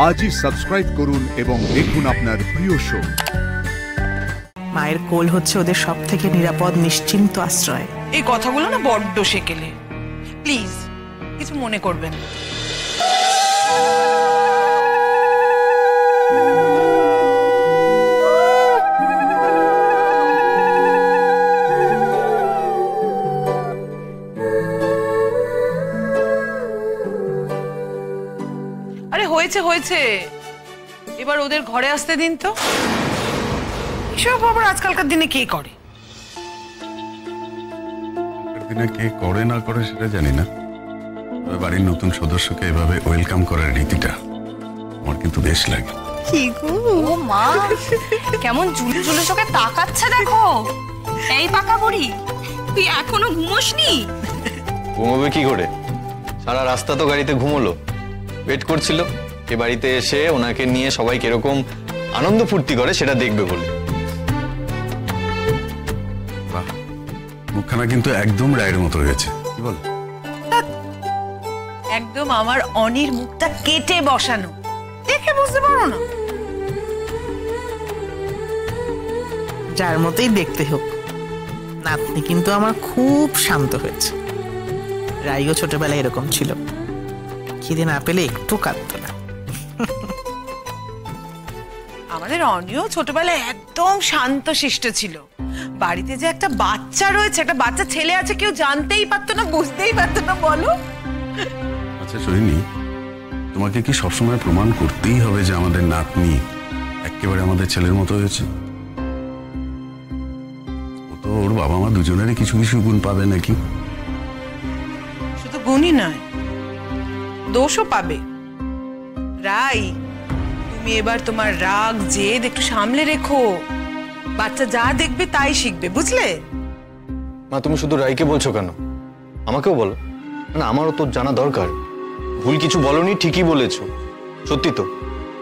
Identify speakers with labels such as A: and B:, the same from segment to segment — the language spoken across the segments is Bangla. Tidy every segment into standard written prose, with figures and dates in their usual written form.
A: আজই সাবস্ক্রাইব করুন এবং দেখুন আপনার প্রিয় শো।
B: মায়ের কোল হচ্ছে ওদের সব থেকে নিরাপদ নিশ্চিন্ত আশ্রয়।
C: এই কথাগুলো না বড্ড সেকেলে, প্লিজ কিছু মনে করবেন। আরে হয়েছে হয়েছে, এবার ওদের ঘরে আসতে দিন তো। এসব আবার আজকালকার দিনে কে করে?
D: দিনে কে করে না করে সেটা জানি না, তবে বাড়ির নতুন সদস্যকে এভাবে ওয়েলকাম করার রীতিটা আমার কিন্তু বেশ লাগে।
E: কি গো ও মা, কেমন ঝুলে ঝুলে চোখে তাকাচ্ছে দেখো। এই পাকা বুড়ি, তুই এখনো ঘুমোসনি?
F: ঘুমোবে কি করে? সারা রাস্তা তো গাড়িতে ঘুমোলো, ওয়েট করছিল এ বাড়িতে এসে ওনাকে নিয়ে সবাই কিরকম আনন্দ ফুর্তি করে সেটা দেখবে বলে।
D: বাহ, মুখখানা কিন্তু একদম রায়ের মতো হয়েছে, কি বল?
C: একদম আমার অনির মুখটা কেটে বসানো, দেখে বুঝতে পারো না?
B: যার মতোই দেখতে হোক, নাতনি কিন্তু আমার খুব শান্ত হয়েছে। রাইও ছোটবেলায় এরকম ছিল, খিদে না পেলে একটু কাঁদতো না।
C: আমাদের অনিও ছোটবেলায় একদম শান্ত শিষ্ট ছিল। বাড়িতে যে একটা বাচ্চা রয়েছে, একটা বাচ্চা ছেলে আছে, কেউ জানতেই পারতো না, বুঝতেই পারতো না। বলো।
D: আচ্ছা সোহিনী, তোমাকে কি সবসময় প্রমাণ করতেই হবে যে আমাদের নাতনি একেবারে আমাদের ছেলের মতো হয়েছে? ও তো ওর বাবা মা দুজনেরই কিছু কিছু গুণ পাবে নাকি?
C: শুধু গুণই নয়, দোষও পাবে। রাই, তুমি এবার তোমার রাগ জেদ একটু সামলে রেখো। বাচ্চা যা দেখবে তাই শিখবে, বুঝলে?
F: মা তুমি শুধু রাইকে বলছো কেন? আমাকেও বলো না, আমারও তো জানা দরকার। ভুল কিছু বলনি, ঠিকই বলেছো। সত্যি তো,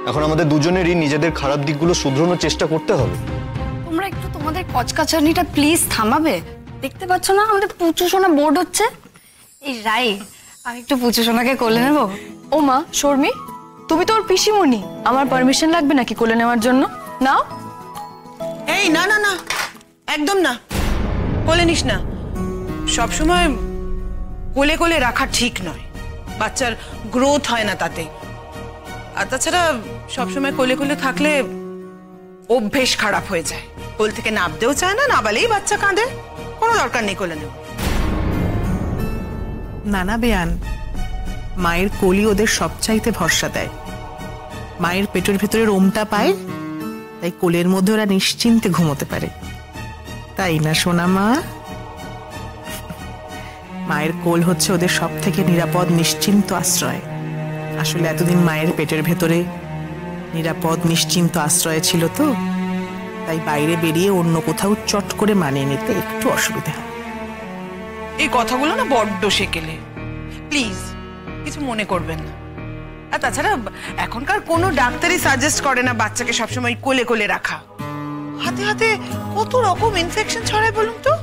F: এখন আমাদের দুজনেরই নিজেদের খারাপ দিকগুলো শুধরানোর চেষ্টা করতে হবে।
E: তোমরা একটু তোমাদের কচকাচানিটা প্লিজ থামাবে? দেখতে পাচ্ছ না আমাদের পুচু সোনা বোর্ড হচ্ছে। এই রাই, আমি একটু পুচু সোনাকে কোলে নেব।
G: ও মা শর্মি, তুমি তো ওর পিসিমণি, আমার পারমিশন লাগবে নাকি কোলে নেওয়ার জন্য? নাও।
C: এই না না না, একদম না, কোলে নিস না। সবসময় কোলে কোলে রাখা ঠিক নয়, বাচ্চার গ্রোথ হয় না তাতে। আর তাছাড়া সবসময় কোলে কোলে থাকলে অভ্যেস খারাপ হয়ে যায়, কোল থেকে নামতেও চায় না, নাবালেই বাচ্চা কাঁদে। কোনো দরকার নেই কোলে নেওয়া।
B: নানা বেয়ান, মায়ের কোলই ওদের সবচাইতে ভরসা দেয়। মায়ের পেটের ভেতরে রোমটা পায়, তাই কোলের মধ্যে ওরা নিশ্চিন্তে ঘুমোতে পারে, তাই না সোনা মা? মায়ের কোল হচ্ছে ওদের সব থেকে নিরাপদ নিশ্চিন্ত আশ্রয়। আসলে এতদিন মায়ের পেটের ভেতরে নিরাপদ নিশ্চিন্ত আশ্রয় ছিল তো, তাই বাইরে বেরিয়ে অন্য কোথাও চট করে মানিয়ে নিতে একটু অসুবিধা হয়।
C: এই কথাগুলো না বড্ড সেকেলে, প্লিজ কিছু মনে করবেন না। আর তাছাড়া এখনকার কোনো ডাক্তারই সাজেস্ট করে না বাচ্চাকে সবসময় কোলে কোলে রাখা। হাতে হাতে কত রকম ইনফেকশন ছড়ায় বলুন তো।